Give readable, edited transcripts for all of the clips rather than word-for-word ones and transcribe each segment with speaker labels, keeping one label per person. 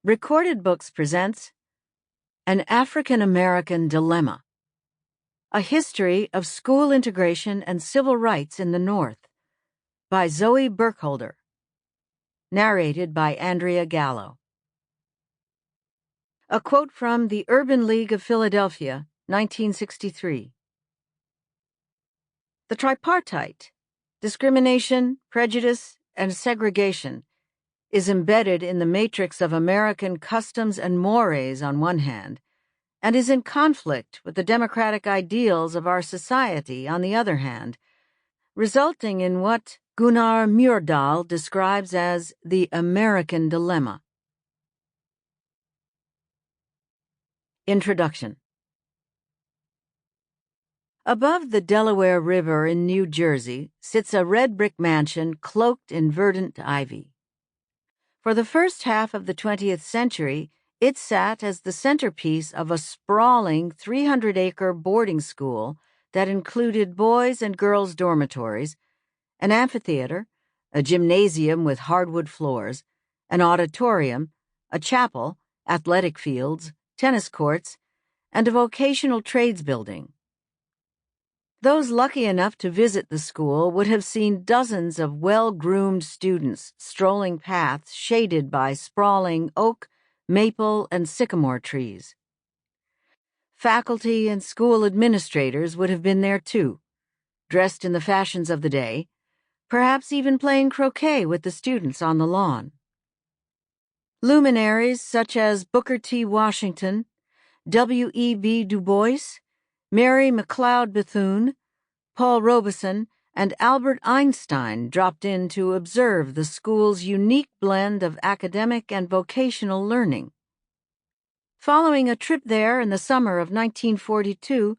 Speaker 1: Recorded Books presents An African American Dilemma, A History of School Integration and Civil Rights in the North, by Zoe Burkholder. Narrated by Andrea Gallo. A quote from the Urban League of Philadelphia, 1963. The tripartite, discrimination, prejudice, and segregation, is embedded in the matrix of American customs and mores on one hand, and is in conflict with the democratic ideals of our society on the other hand, resulting in what Gunnar Myrdal describes as the American dilemma. Introduction. Above the Delaware River in New Jersey sits a red brick mansion cloaked in verdant ivy. For the first half of the 20th century, it sat as the centerpiece of a sprawling 300-acre boarding school that included boys' and girls' dormitories, an amphitheater, a gymnasium with hardwood floors, an auditorium, a chapel, athletic fields, tennis courts, and a vocational trades building. Those lucky enough to visit the school would have seen dozens of well-groomed students strolling paths shaded by sprawling oak, maple, and sycamore trees. Faculty and school administrators would have been there too, dressed in the fashions of the day, perhaps even playing croquet with the students on the lawn. Luminaries such as Booker T. Washington, W.E.B. Du Bois, Mary McLeod Bethune, Paul Robeson, and Albert Einstein dropped in to observe the school's unique blend of academic and vocational learning. Following a trip there in the summer of 1942,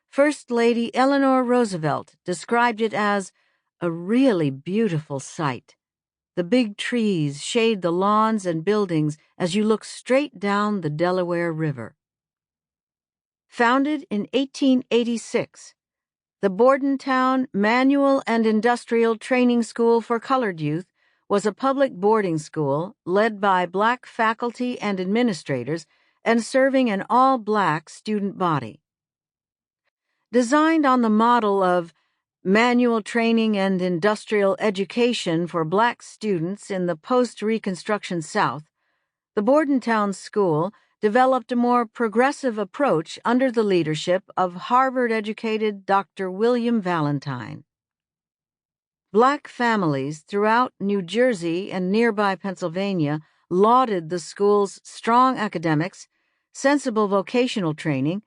Speaker 1: First Lady Eleanor Roosevelt described it as a really beautiful sight. The big trees shade the lawns and buildings as you look straight down the Delaware River. Founded in 1886, the Bordentown Manual and Industrial Training School for Colored Youth was a public boarding school led by black faculty and administrators and serving an all-black student body. Designed on the model of manual training and industrial education for black students in the post-Reconstruction South, the Bordentown School developed a more progressive approach under the leadership of Harvard-educated Dr. William Valentine. Black families throughout New Jersey and nearby Pennsylvania lauded the school's strong academics, sensible vocational training,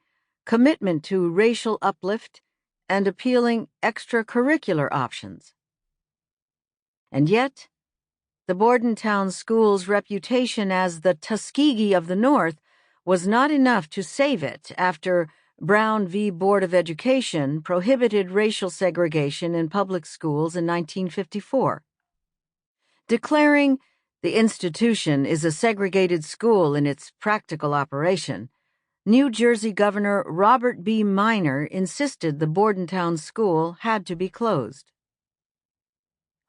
Speaker 1: commitment to racial uplift, and appealing extracurricular options. And yet, the Bordentown School's reputation as the Tuskegee of the North was not enough to save it after Brown v. Board of Education prohibited racial segregation in public schools in 1954. Declaring the institution is a segregated school in its practical operation, New Jersey Governor Robert B. Minor insisted the Bordentown School had to be closed.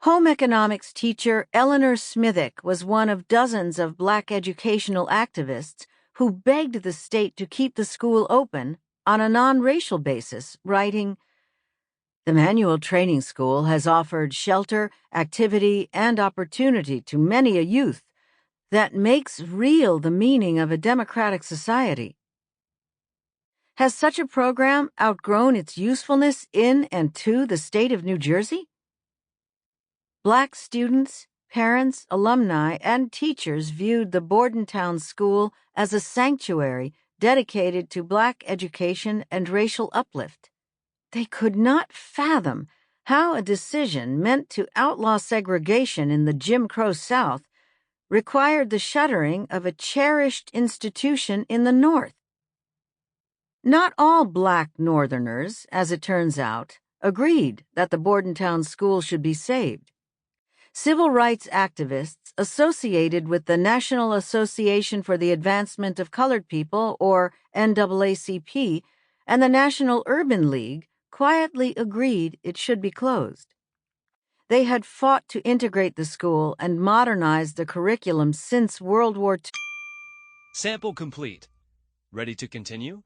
Speaker 1: Home economics teacher Eleanor Smithick was one of dozens of black educational activists who begged the state to keep the school open on a non-racial basis, writing, "The Manual Training School has offered shelter, activity, and opportunity to many a youth that makes real the meaning of a democratic society. Has such a program outgrown its usefulness in and to the state of New Jersey?" Black students, parents, alumni, and teachers viewed the Bordentown School as a sanctuary dedicated to black education and racial uplift. They could not fathom how a decision meant to outlaw segregation in the Jim Crow South required the shuttering of a cherished institution in the North. Not all black Northerners, as it turns out, agreed that the Bordentown School should be saved. Civil rights activists associated with the National Association for the Advancement of Colored People, or NAACP, and the National Urban League quietly agreed it should be closed. They had fought to integrate the school and modernize the curriculum since World War II.
Speaker 2: Sample complete. Ready to continue?